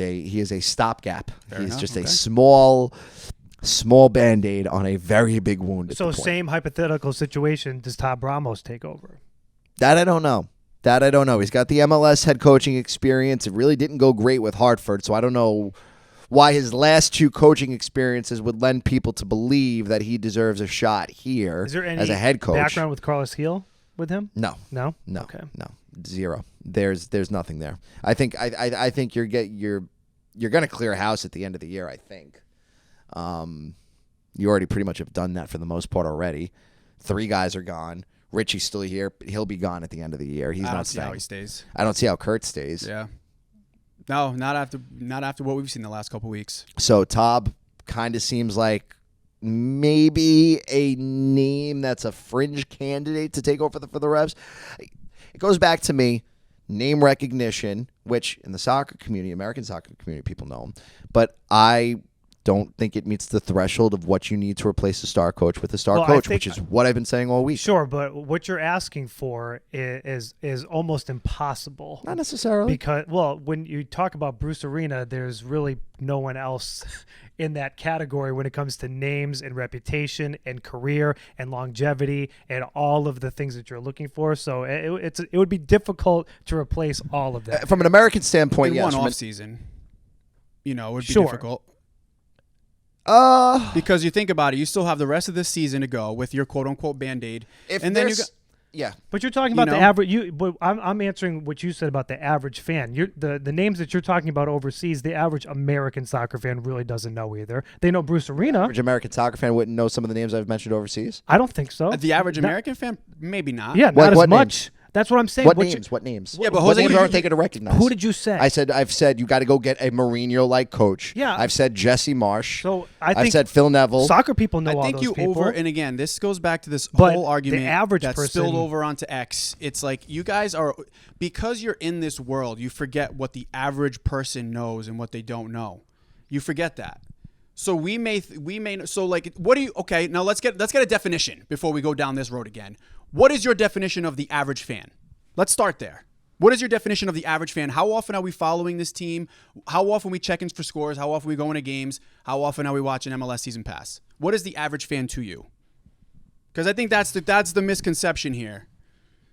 a stopgap. He's enough. just a small Band-Aid on a very big wound. So same hypothetical situation, does Tab Ramos take over? That I don't know. He's got the MLS head coaching experience. It really didn't go great with Hartford, so I don't know why his last 2 coaching experiences would lend people to believe that he deserves a shot here Is there any as a head coach. Background with Carlos Gil with him? No. Okay. No. Zero. There's nothing there. I think you're going to clear house at the end of the year, I think. You already pretty much have done that for the most part already. 3 guys are gone. Richie's still here. He'll be gone at the end of the year. He's not staying. I don't see how he stays. I don't see how Kurt stays. Yeah. No, not after what we've seen the last couple weeks. So Tab kind of seems like maybe a name that's a fringe candidate to take over for the Revs. It goes back to me, name recognition, which in the soccer community, American soccer community, people know him. But I don't think it meets the threshold of what you need to replace a star coach with a star coach, which is what I've been saying all week. Sure, but what you're asking for is almost impossible. Not necessarily. Because, when you talk about Bruce Arena, there's really no one else in that category when it comes to names and reputation and career and longevity and all of the things that you're looking for. So it would be difficult to replace all of that. From an American standpoint, in yes. one off season, it would be difficult. Because you think about it, you still have the rest of this season to go with your quote-unquote Band-Aid. If and then you there's- yeah. But you're talking about the average. But I'm answering what you said about the average fan. The names that you're talking about overseas. The average American soccer fan really doesn't know either. They know Bruce Arena. Average American soccer fan wouldn't know some of the names I've mentioned overseas. I don't think so. The average American fan, maybe not. Yeah, What- not what as much. names? That's what I'm saying. What names? What names? Yeah, but what Jose, names you- aren't they going to recognize? Who did you say? I've said you got to go get a Mourinho-like coach. Yeah. I've said Jesse Marsh. So I've think said Phil Neville. Soccer people know I all think those you people. and again, this goes back to this But whole argument the average that person- spilled over onto X. It's like you guys are, because you're in this world, you forget what the average person knows and what they don't know. You forget that. So we may so like what do you okay, now let's get a definition before we go down this road again. What is your definition of the average fan? Let's start there. What is your definition of the average fan? How often are we following this team? How often are we checking for scores? How often are we going to games? How often are we watching MLS season pass? What is the average fan to you? Because I think that's the misconception here.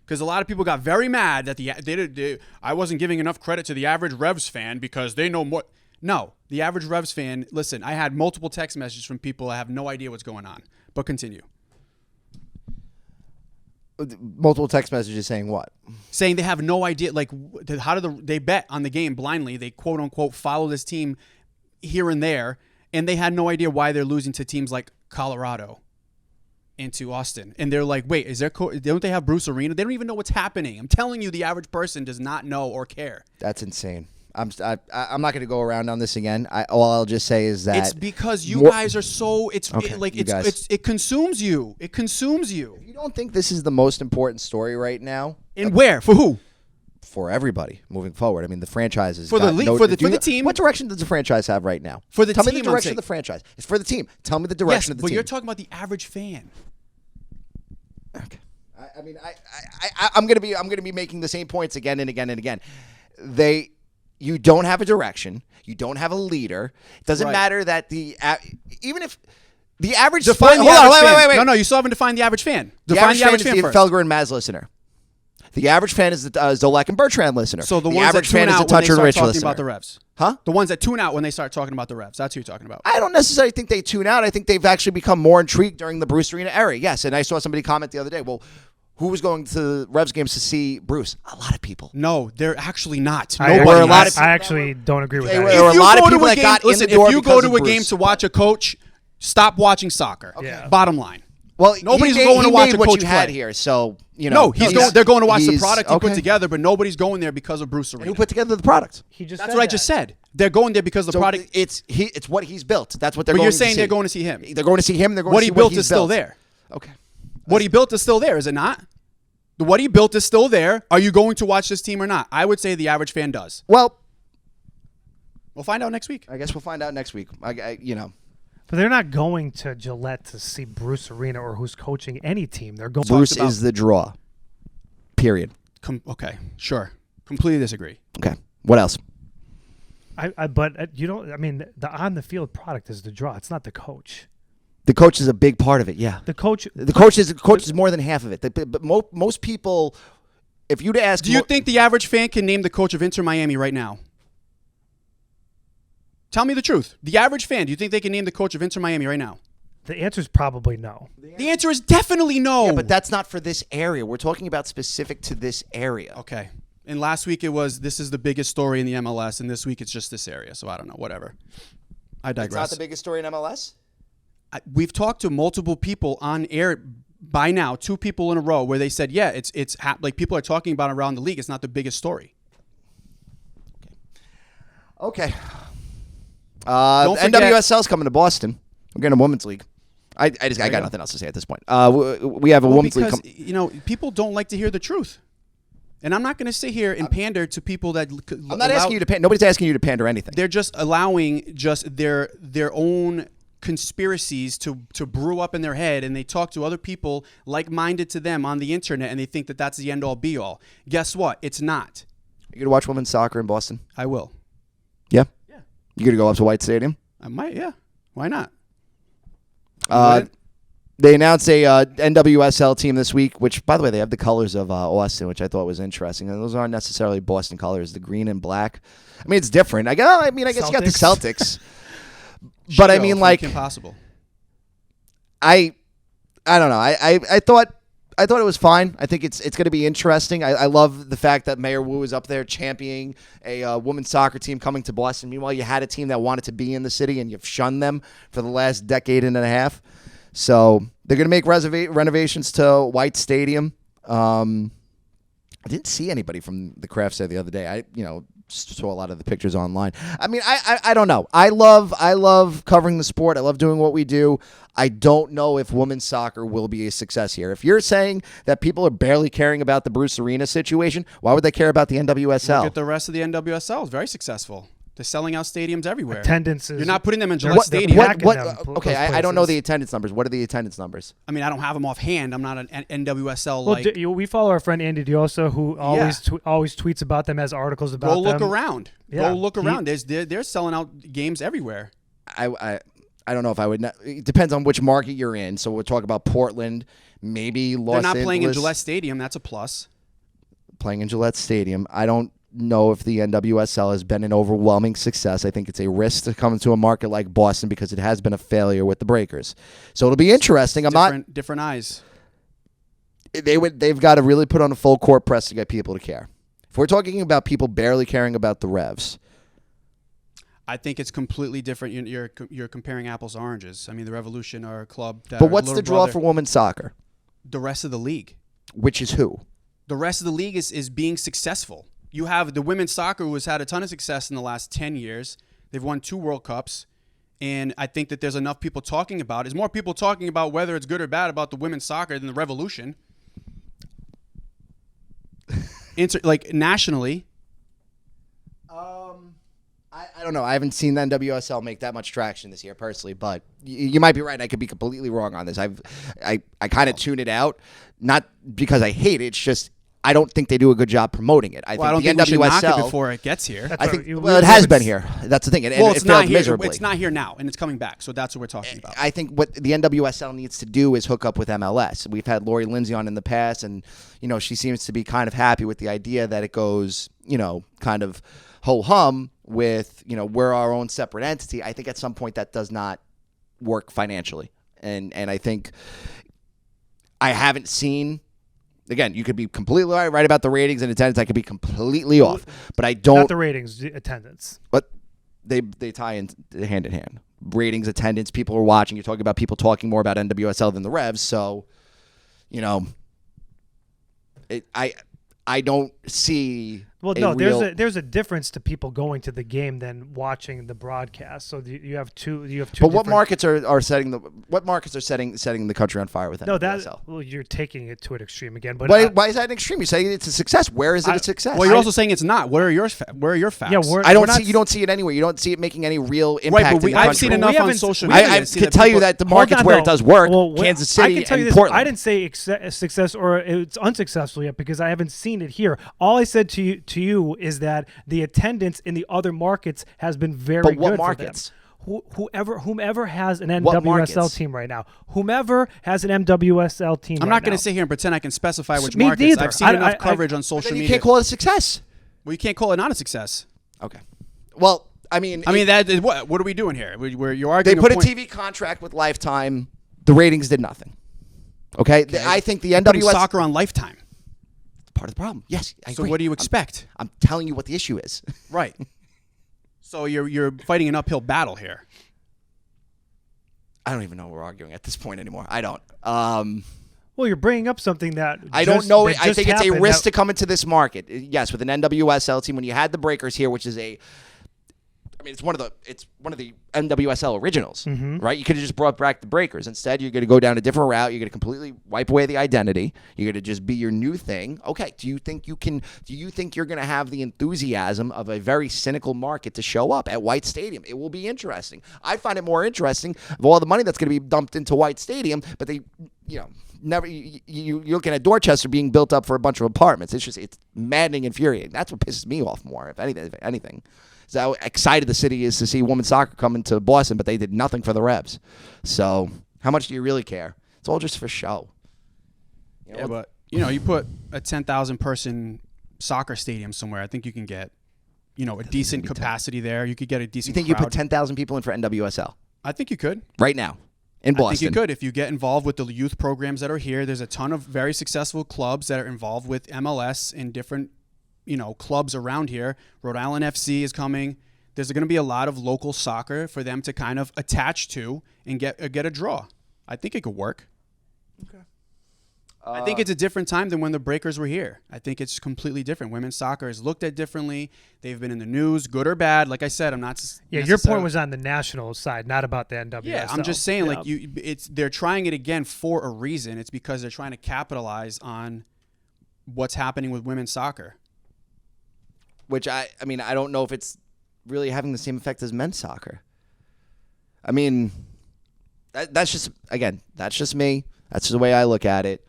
Because a lot of people got very mad that I wasn't giving enough credit to the average Revs fan because they know more. No, the average Revs fan, listen, I had multiple text messages from people that have no idea what's going on. But continue. Multiple text messages saying what? Saying they have no idea, like how do they bet on the game blindly? They quote unquote follow this team here and there, and they had no idea why they're losing to teams like Colorado and to Austin. And they're like, wait, don't they have Bruce Arena? They don't even know what's happening. I'm telling you, the average person does not know or care. That's insane. I'm not going to go around on this again. All I'll just say is that It's because you guys are so. It consumes you. It consumes you. you don't think this is the most important story right now And where for who? for everybody moving forward. I mean, the franchise is For the league- for the team? What direction does the franchise have right now? For the Tell me team, the I'm direction saying. of the franchise. It's for the team. Tell me the Yes, direction of the but team. you're talking about the average fan. Okay. I mean, I'm gonna be making the same points again and again and again. You don't have a direction. You don't have a leader. It doesn't Right. matter that even if the average Define the hold on, average fan. wait. No, you still haven't defined the average fan. The Define average the average fan fan is the first. Felger and Maz listener. The average fan is the Zolak and Bertrand listener. So the ones average that fan tune is the out when they Toucher and start Rich talking listener. about the Revs. Huh? The ones that tune out when they start talking about the Revs. That's who you're talking about. I don't necessarily think they tune out. I think they've actually become more intrigued during the Bruce Arena era. Yes, and I saw somebody comment the other day, well, who was going to the Revs games to see Bruce? A lot of people. No, they're actually not. I Nobody. a lot of- I actually don't agree with They that. were- There were a If you lot of go to people a that game, got in listen, the door if you because go to of a Bruce. game to watch a coach, stop watching soccer. Yeah. Bottom line. Well, Nobody's he going to made watch a what coach you had play. here, so you know. No, they're going to watch the he's- product he put okay. together, but nobody's going there because of Bruce Arena. Who put together the product? He just That's said what I that. just said. They're going there because the So product. it's what he's built. That's what they're But going you're to saying see. they're going to see him. They're going to see him. They're going What to he see built he's is still there. Okay. What he built is still there, is it not? What he built is still there. Are you going to watch this team or not? I would say the average fan does. Well, We'll find out next week. I guess we'll find out next week. But they're not going to Gillette to see Bruce Arena or who's coaching any team. They're going. Bruce about- is the draw. Period. Okay, sure. Completely disagree. Okay. What else? But you don't. I mean, the on the field product is the draw. It's not the coach. The coach is a big part of it. Yeah. The coach. The coach is more than half of it. But most people, if you'd ask, Do you think the average fan can name the coach of Inter Miami right now? Tell me the truth. The average fan, do you think they can name the coach of Inter Miami right now? The answer is probably no. The answer is definitely no. Yeah, but that's not for this area. We're talking about specific to this area. Okay. And last week it was, this is the biggest story in the MLS, and this week it's just this area. So I don't know, whatever. I digress. It's not the biggest story in MLS? We've talked to multiple people on air by now, 2 people in a row, where they said, yeah, it's like people are talking about it around the league. It's not the biggest story. Okay. Don't forget- NWSL's coming to Boston. We're getting a women's league. I got nothing else to say at this point. We have a women's league. Because, people don't like to hear the truth. And I'm not going to sit here and pander to people that I'm not asking you to pander. Nobody's asking you to pander anything. They're just allowing just their own conspiracies to brew up in their head, and they talk to other people like-minded to them on the internet, and they think that that's the end-all be-all. Guess what? It's not. You going to watch women's soccer in Boston? I will. Yeah? Yeah. You going to go up to White Stadium? I might, yeah. Why not? They announced a NWSL team this week, which, by the way, they have the colors of Austin, which I thought was interesting. And those aren't necessarily Boston colors, the green and black. I mean, it's different. I guess you got the Celtics. But I mean, like, impossible. I don't know. I thought it was fine. I think it's going to be interesting. I love the fact that Mayor Wu is up there championing a women's soccer team coming to Boston. Meanwhile, you had a team that wanted to be in the city, and you've shunned them for the last decade and a half. So they're going to make renovations to White Stadium. I didn't see anybody from the craft fair the other day. I saw a lot of the pictures online. I mean, I don't know. I love covering the sport. I love doing what we do. I don't know if women's soccer will be a success here. If you're saying that people are barely caring about the Bruce Arena situation, why would they care about the NWSL? Look at the rest of the NWSL. It's very successful. They're selling out stadiums everywhere. Attendance is... You're not putting them in Gillette Stadium. Okay, I don't know the attendance numbers. What are the attendance numbers? I mean, I don't have them offhand. I'm not an NWSL. Well, we follow our friend Andy Diosa, who always tweets about them, has articles about them. Go look around. Yeah. Go look around. They're selling out games everywhere. I don't know if I would. It depends on which market you're in. So we'll talk about Portland, maybe Los Angeles. They're not playing in Gillette Stadium. That's a plus. Playing in Gillette Stadium. I don't know if the NWSL has been an overwhelming success. I think it's a risk to come into a market like Boston because it has been a failure with the Breakers. So it'll be interesting. Different eyes. They've got to really put on a full court press to get people to care. If we're talking about people barely caring about the Revs, I think it's completely different. You're comparing apples to oranges. I mean, the Revolution are a club that. But what's the draw for women's soccer? The rest of the league. Which is who? The rest of the league is being successful. You have the women's soccer who has had a ton of success in the last 10 years. They've won 2 World Cups. And I think that there's enough people talking about it. There's more people talking about whether it's good or bad about the women's soccer than the Revolution. Like nationally. I don't know. I haven't seen the NWSL make that much traction this year personally, but you might be right. I could be completely wrong on this. I kind of tune it out, not because I hate it. It's just I don't think they do a good job promoting it. I think the NWSL we should knock it before it gets here. It has been here. That's the thing. It's not here. Miserably. It's not here now, and it's coming back. So that's what we're talking about. I think what the NWSL needs to do is hook up with MLS. We've had Lori Lindsay on in the past, and she seems to be kind of happy with the idea that it goes, kind of ho-hum with, we're our own separate entity. I think at some point that does not work financially. And I think I haven't seen, again, you could be completely right about the ratings and attendance. I could be completely off. But I don't. Not the ratings, the attendance. But they tie in hand in hand. Ratings, attendance, people are watching. You're talking about people talking more about NWSL than the Revs. So, I don't see. Well, no, there's a difference to people going to the game than watching the broadcast. So you have two. But what markets are setting the country on fire with NWSL? Well, you're taking it to an extreme again. But why is that an extreme? You're saying it's a success. Where is it a success? Well, you're also saying it's not. Where are your facts? Yeah, you don't see it anywhere. You don't see it making any real impact. Right, but I've seen enough on social media. I can tell you that the markets where it does work, Kansas City and Portland. I didn't say success or it's unsuccessful yet because I haven't seen it here. All I said to you is that the attendance in the other markets has been very good. But what markets? Whomever has an NWSL team right now, whomever has an NWSL team. I'm not going to sit here and pretend I can specify which Me markets. neither. I've seen enough coverage on social media. You can't call it a success. Well, you can't call it not a success. Okay. Well, I mean, that is what are we doing here? You're arguing. They put a TV contract with Lifetime. The ratings did nothing. Okay. I think the NWSL soccer on Lifetime. Part of the problem. Yes, I agree. So what do you expect? I'm telling you what the issue is. Right. So you're fighting an uphill battle here. I don't even know what we're arguing at this point anymore. I don't. Well, you're bringing up something that I don't know. I think it's a risk to come into this market. Yes, with an NWSL team, when you had the Breakers here, which is it's one of the NWSL originals, right? You could have just brought back the Breakers. Instead, you're going to go down a different route. You're going to completely wipe away the identity. You're going to just be your new thing. Okay. Do you think you're going to have the enthusiasm of a very cynical market to show up at White Stadium? It will be interesting. I find it more interesting of all the money that's going to be dumped into White Stadium, but they, never. You're looking at Dorchester being built up for a bunch of apartments. It's maddening and infuriating. That's what pisses me off more, if anything. So how excited the city is to see women's soccer come into Boston, but they did nothing for the Revs. So how much do you really care? It's all just for show. But you put a 10,000 person soccer stadium somewhere. I think you can get, a decent capacity there. You could get a decent. You think crowd. you put 10,000 people in for NWSL? I think you could. right now in Boston? I think you could if you get involved with the youth programs that are here. There's a ton of very successful clubs that are involved with MLS in different, clubs around here. Rhode Island FC is coming. There's going to be a lot of local soccer for them to kind of attach to and get a draw. I think it could work. Okay. I think it's a different time than when the Breakers were here. I think it's completely different. Women's soccer is looked at differently. They've been in the news, good or bad. Like I said, I'm not. Yeah, your point was on the national side, not about the NWSL. Yeah, I'm just saying, they're trying it again for a reason. It's because they're trying to capitalize on what's happening with women's soccer. Which I don't know if it's really having the same effect as men's soccer. I mean, that's just me. That's just the way I look at it.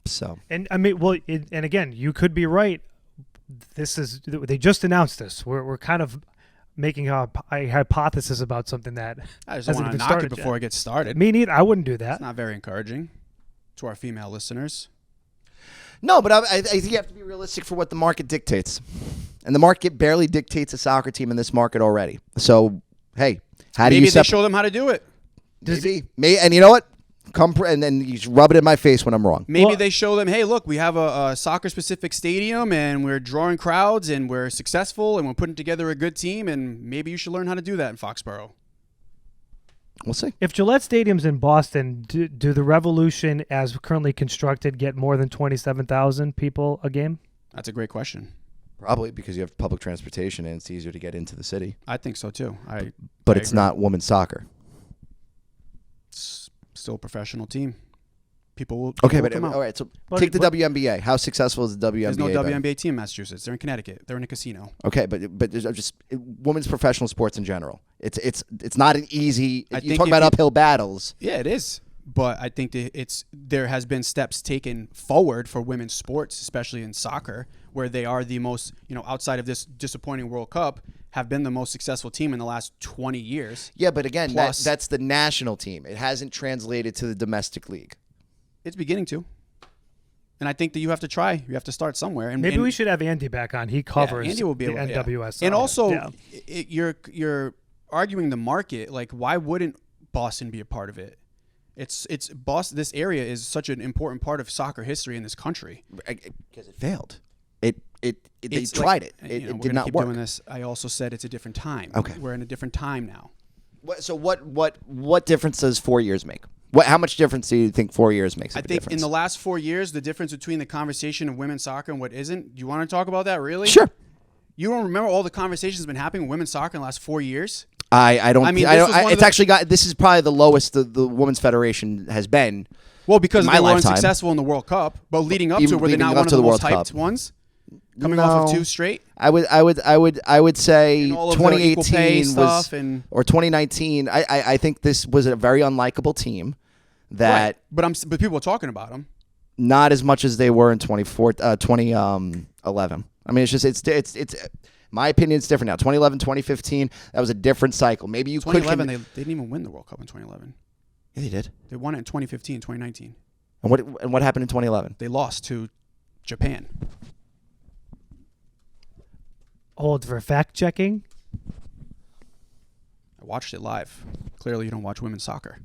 So, and and again, you could be right. They just announced this. We're kind of making a hypothesis about something that I just don't want to knock it before it gets started. Me neither. I wouldn't do that. It's not very encouraging to our female listeners. No, but I think you have to be realistic for what the market dictates, and the market barely dictates a soccer team in this market already. So, hey, maybe they show them how to do it. Maybe, and you know what? And then you just rub it in my face when I'm wrong. Maybe they show them, hey, look, we have a soccer-specific stadium, and we're drawing crowds, and we're successful, and we're putting together a good team, and maybe you should learn how to do that in Foxborough. We'll see. If Gillette Stadium's in Boston, do the Revolution, as currently constructed, get more than 27,000 people a game? That's a great question. Probably because you have public transportation, and it's easier to get into the city. I think so, too. But it's not women's soccer. Still a professional team. People will. Okay, but all right. So take the WNBA. How successful is the WNBA? There's no WNBA team in Massachusetts. They're in Connecticut. They're in a casino. Okay, but there's just women's professional sports in general. It's not an easy. You talk about uphill battles. Yeah, it is. But I think there has been steps taken forward for women's sports, especially in soccer, where they are the most, outside of this disappointing World Cup, have been the most successful team in the last 20 years. Yeah, but again, that's the national team. It hasn't translated to the domestic league. It's beginning to. And I think that you have to try. You have to start somewhere. And maybe we should have Andy back on. He covers Andy will be the NWS. Yeah. And also, you're arguing the market. Like, why wouldn't Boston be a part of it? It's Boston. This area is such an important part of soccer history in this country. Because it failed. They tried it. It did not keep work. Doing this. I also said it's a different time. Okay, we're in a different time now. So what difference does 4 years make? How much difference do you think 4 years makes? I think in the last 4 years, the difference between the conversation of women's soccer and what isn't. Do you want to talk about that? Really? Sure. You don't remember all the conversations been happening with women's soccer in the last 4 years? I don't. This is probably the lowest the women's federation has been. Well, because they were unsuccessful in the World Cup, but leading up to it, were they not one of the most hyped ones? Coming off of 2 straight? I would say 2018 was or 2019. I think this was a very unlikable team. That right. But people were talking about them. Not as much as they were in 2011. I mean, it's my opinion, it's different now. 2011, 2015, that was a different cycle. Maybe you 2011, they didn't even win the World Cup in 2011. Yeah, they did. They won it in 2015, 2019. And what happened in 2011? They lost to Japan. Hold for fact checking. I watched it live. Clearly, you don't watch women's soccer.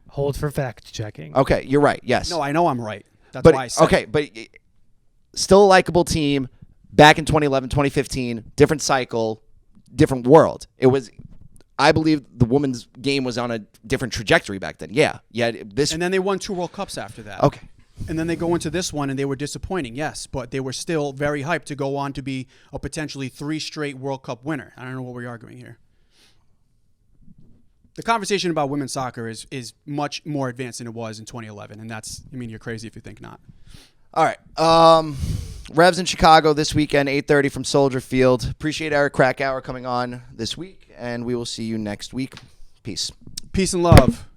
Hold for fact checking. Okay, you're right. Yes. No, I know I'm right. That's why I said. Okay, but still a likable team. Back in 2011, 2015, different cycle, different world. It was. I believe the women's game was on a different trajectory back then. Yeah. This. And then they won 2 World Cups after that. Okay. And then they go into this one, and they were disappointing, yes, but they were still very hyped to go on to be a potentially 3 straight World Cup winner. I don't know what we're arguing here. The conversation about women's soccer is much more advanced than it was in 2011, and you're crazy if you think not. All right. Revs in Chicago this weekend, 8:30 from Soldier Field. Appreciate Eric Krakauer coming on this week, and we will see you next week. Peace. Peace and love.